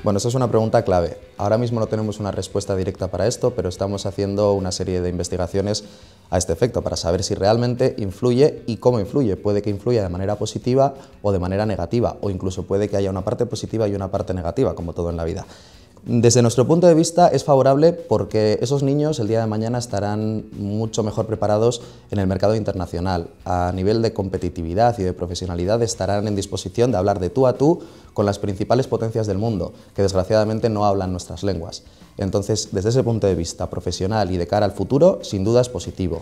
Bueno, esa es una pregunta clave. Ahora mismo no tenemos una respuesta directa para esto, pero estamos haciendo una serie de investigaciones a este efecto para saber si realmente influye y cómo influye. Puede que influya de manera positiva o de manera negativa, o incluso puede que haya una parte positiva y una parte negativa, como todo en la vida. Desde nuestro punto de vista es favorable porque esos niños el día de mañana estarán mucho mejor preparados en el mercado internacional. A nivel de competitividad y de profesionalidad estarán en disposición de hablar de tú a tú con las principales potencias del mundo, que desgraciadamente no hablan nuestras lenguas. Entonces, desde ese punto de vista profesional y de cara al futuro, sin duda es positivo.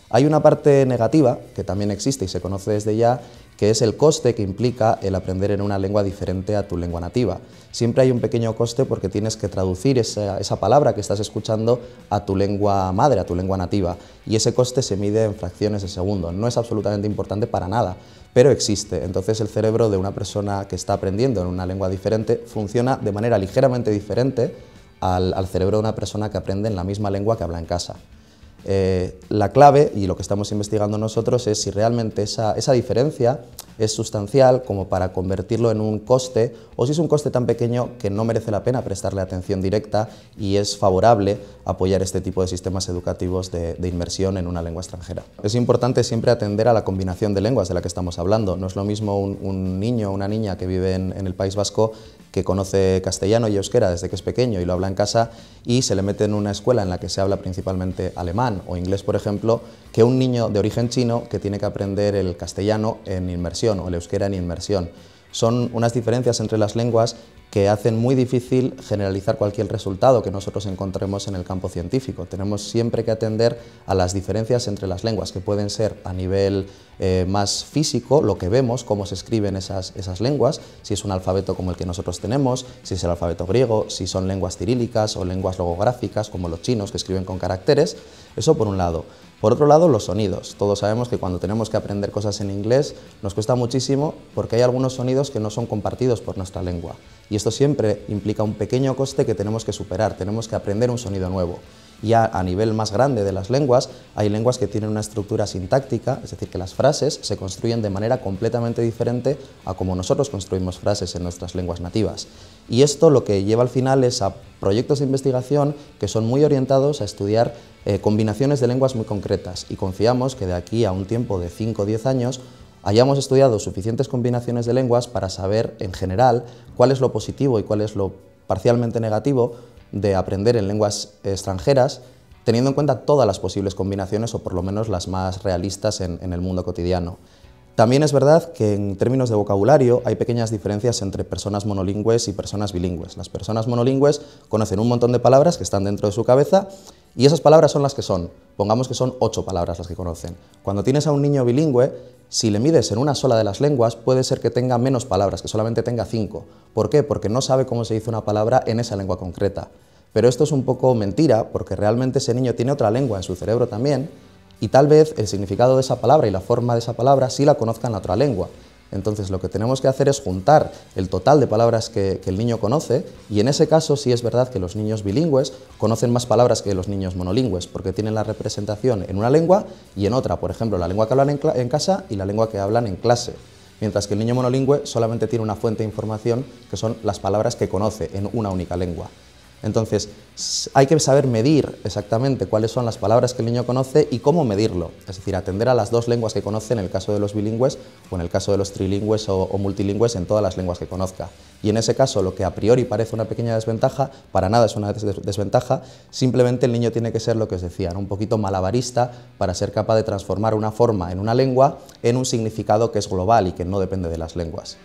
Hay una parte negativa, que también existe y se conoce desde ya, que es el coste que implica el aprender en una lengua diferente a tu lengua nativa. Siempre hay un pequeño coste porque tienes que traducir esa palabra que estás escuchando a tu lengua madre, a tu lengua nativa, y ese coste se mide en fracciones de segundo. No es absolutamente importante para nada, pero existe. Entonces el cerebro de una persona que está aprendiendo en una lengua diferente funciona de manera ligeramente diferente al cerebro de una persona que aprende en la misma lengua que habla en casa. La clave, y lo que estamos investigando nosotros, es si realmente esa diferencia es sustancial como para convertirlo en un coste, o si es un coste tan pequeño que no merece la pena prestarle atención directa y es favorable apoyar este tipo de sistemas educativos de inmersión en una lengua extranjera. Es importante siempre atender a la combinación de lenguas de la que estamos hablando. No es lo mismo un niño o una niña que vive en el País Vasco, que conoce castellano y euskera desde que es pequeño y lo habla en casa, y se le mete en una escuela en la que se habla principalmente alemán o inglés, por ejemplo, que un niño de origen chino que tiene que aprender el castellano en inmersión o el euskera en inmersión. Son unas diferencias entre las lenguas que hacen muy difícil generalizar cualquier resultado que nosotros encontremos en el campo científico. Tenemos siempre que atender a las diferencias entre las lenguas, que pueden ser a nivel más físico, lo que vemos, cómo se escriben esas lenguas, si es un alfabeto como el que nosotros tenemos, si es el alfabeto griego, si son lenguas cirílicas o lenguas logográficas, como los chinos que escriben con caracteres. Eso por un lado. Por otro lado, los sonidos. Todos sabemos que cuando tenemos que aprender cosas en inglés nos cuesta muchísimo porque hay algunos sonidos que no son compartidos por nuestra lengua. Y esto siempre implica un pequeño coste que tenemos que superar, tenemos que aprender un sonido nuevo. Ya a nivel más grande de las lenguas, hay lenguas que tienen una estructura sintáctica, es decir, que las frases se construyen de manera completamente diferente a como nosotros construimos frases en nuestras lenguas nativas. Y esto lo que lleva al final es a proyectos de investigación que son muy orientados a estudiar combinaciones de lenguas muy concretas, y confiamos que de aquí a un tiempo de 5 o 10 años hayamos estudiado suficientes combinaciones de lenguas para saber en general cuál es lo positivo y cuál es lo parcialmente negativo de aprender en lenguas extranjeras, teniendo en cuenta todas las posibles combinaciones, o por lo menos las más realistas en el mundo cotidiano. También es verdad que en términos de vocabulario hay pequeñas diferencias entre personas monolingües y personas bilingües. Las personas monolingües conocen un montón de palabras que están dentro de su cabeza y esas palabras son las que son. Pongamos que son 8 palabras las que conocen. Cuando tienes a un niño bilingüe, si le mides en una sola de las lenguas, puede ser que tenga menos palabras, que solamente tenga 5. ¿Por qué? Porque no sabe cómo se dice una palabra en esa lengua concreta. Pero esto es un poco mentira, porque realmente ese niño tiene otra lengua en su cerebro también, y tal vez el significado de esa palabra y la forma de esa palabra sí la conozca en la otra lengua. Entonces lo que tenemos que hacer es juntar el total de palabras que el niño conoce, y en ese caso sí es verdad que los niños bilingües conocen más palabras que los niños monolingües, porque tienen la representación en una lengua y en otra, por ejemplo, la lengua que hablan en casa y la lengua que hablan en clase. Mientras que el niño monolingüe solamente tiene una fuente de información, que son las palabras que conoce en una única lengua. Entonces, hay que saber medir exactamente cuáles son las palabras que el niño conoce y cómo medirlo, es decir, atender a las 2 lenguas que conoce en el caso de los bilingües o en el caso de los trilingües o multilingües en todas las lenguas que conozca. Y en ese caso, lo que a priori parece una pequeña desventaja, para nada es una desventaja, simplemente el niño tiene que ser lo que os decía, un poquito malabarista para ser capaz de transformar una forma en una lengua en un significado que es global y que no depende de las lenguas.